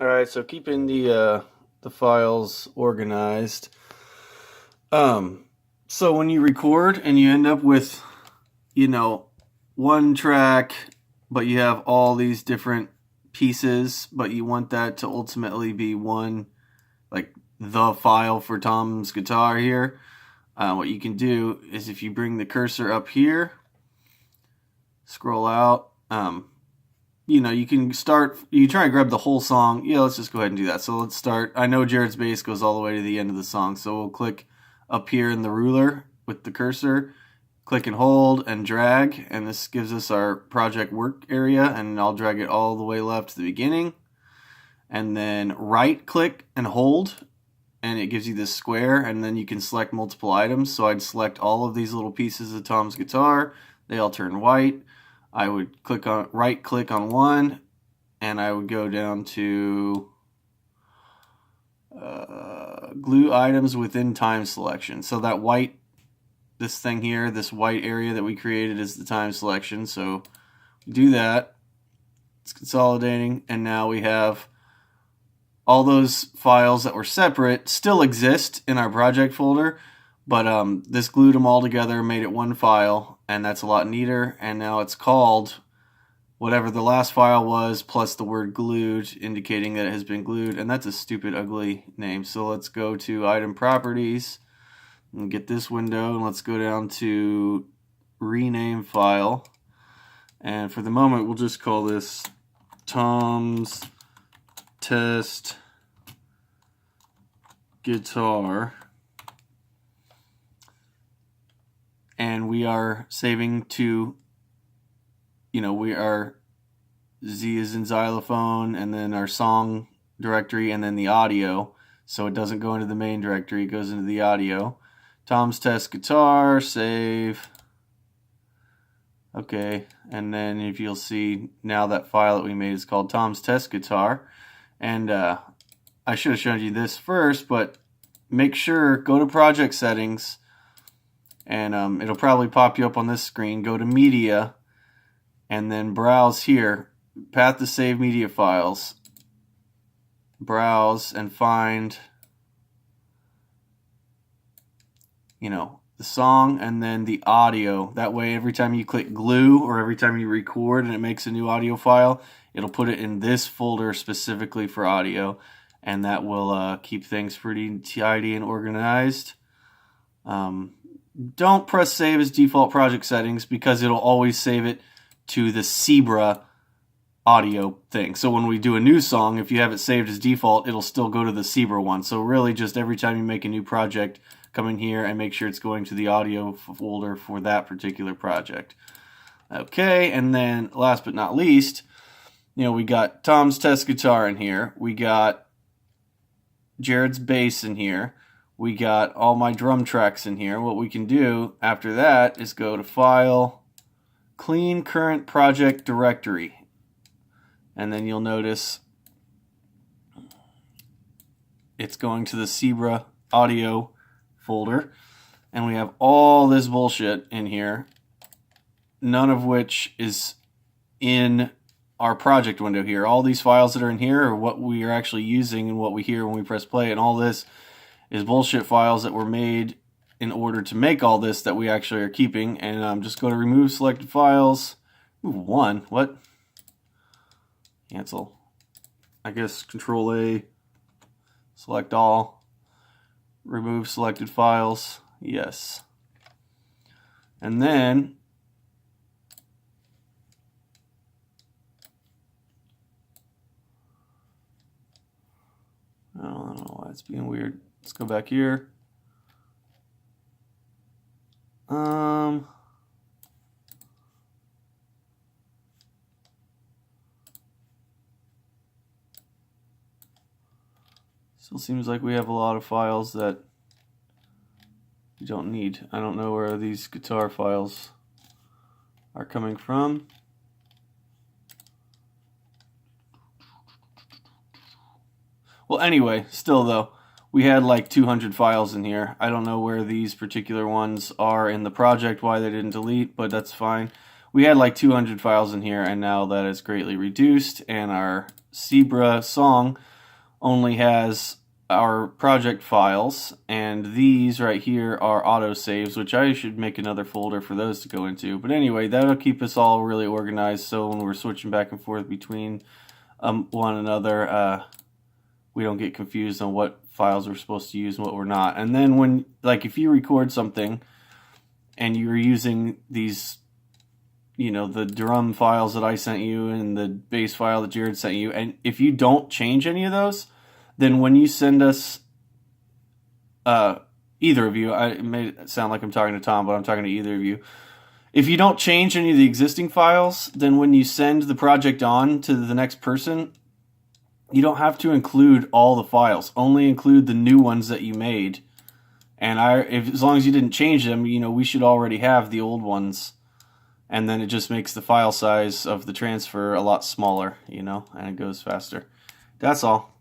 All right, so keeping the files organized. So when you record and you end up with, you know, one track, but you have all these different pieces, but you want that to ultimately be one, like the file for Tom's guitar here. What you can do is if you bring the cursor up here, scroll out, you can start, you try and grab the whole song. Yeah, let's just go ahead and do that. So let's start. I know Jared's bass goes all the way to the end of the song, so we'll click up here in the ruler with the cursor, click and hold and drag, and this gives us our project work area, and I'll drag it all the way left to the beginning, and then right click and hold, and it gives you this square, and then you can select multiple items. So I'd select all of these little pieces of Tom's guitar. They all turn white. I would right click on one, and I would go down to glue items within time selection. So that white, this thing here, this white area that we created is the time selection. So do that. It's consolidating, and now we have all those files that were separate still exist in our project folder, but this glued them all together, made it one file, and that's a lot neater. And now it's called whatever the last file was plus the word glued, indicating that it has been glued, and that's a stupid ugly name. So let's go to item properties and get this window, and let's go down to rename file, and for the moment we'll just call this Tom's Test Guitar, and we are saving to, we are Z is in xylophone, and then our song directory, and then the audio, so it doesn't go into the main directory, it goes into the audio. Tom's Test Guitar, save. Okay, and then if you'll see now, that file that we made is called Tom's Test Guitar. And I should have shown you this first, but make sure, go to project settings, and it'll probably pop you up on this screen. Go to media, and then browse here, path to save media files. Browse and find, the song and then the audio. That way, every time you click glue or every time you record and it makes a new audio file, it'll put it in this folder specifically for audio, and that will keep things pretty tidy and organized. Don't press save as default project settings, because it'll always save it to the Zebra audio thing. So when we do a new song, if you have it saved as default, it'll still go to the Zebra one. So really, just every time you make a new project, come in here and make sure it's going to the audio folder for that particular project. Okay, and then last but not least, we got Tom's Test Guitar in here. We got Jared's bass in here. We got all my drum tracks in here. What we can do after that is go to File, Clean Current Project Directory. And then you'll notice it's going to the Zebra audio folder, and we have all this bullshit in here, none of which is in our project window here. All these files that are in here are what we are actually using and what we hear when we press play, and all this is bullshit files that were made in order to make all this that we actually are keeping. And just go to remove selected files. Ooh, one, what? Cancel. I guess Control A, select all. Remove selected files, yes. And then I don't know why it's being weird. Let's go back here. Still seems like we have a lot of files that we don't need. I don't know where these guitar files are coming from. Well, anyway, still though, we had like 200 files in here. I don't know where these particular ones are in the project, why they didn't delete, but that's fine. We had like 200 files in here, and now that is greatly reduced, and our Zebra song only has our project files, and these right here are autosaves, which I should make another folder for those to go into. But anyway, that'll keep us all really organized, so when we're switching back and forth between one another, we don't get confused on what files we're supposed to use and what we're not. And then when, like, if you record something and you're using these, the drum files that I sent you and the bass file that Jared sent you, and if you don't change any of those, then when you send us, either of you, it may sound like I'm talking to Tom, but I'm talking to either of you. If you don't change any of the existing files, then when you send the project on to the next person, you don't have to include all the files. Only include the new ones that you made. And as long as you didn't change them, we should already have the old ones. And then it just makes the file size of the transfer a lot smaller, and it goes faster. That's all.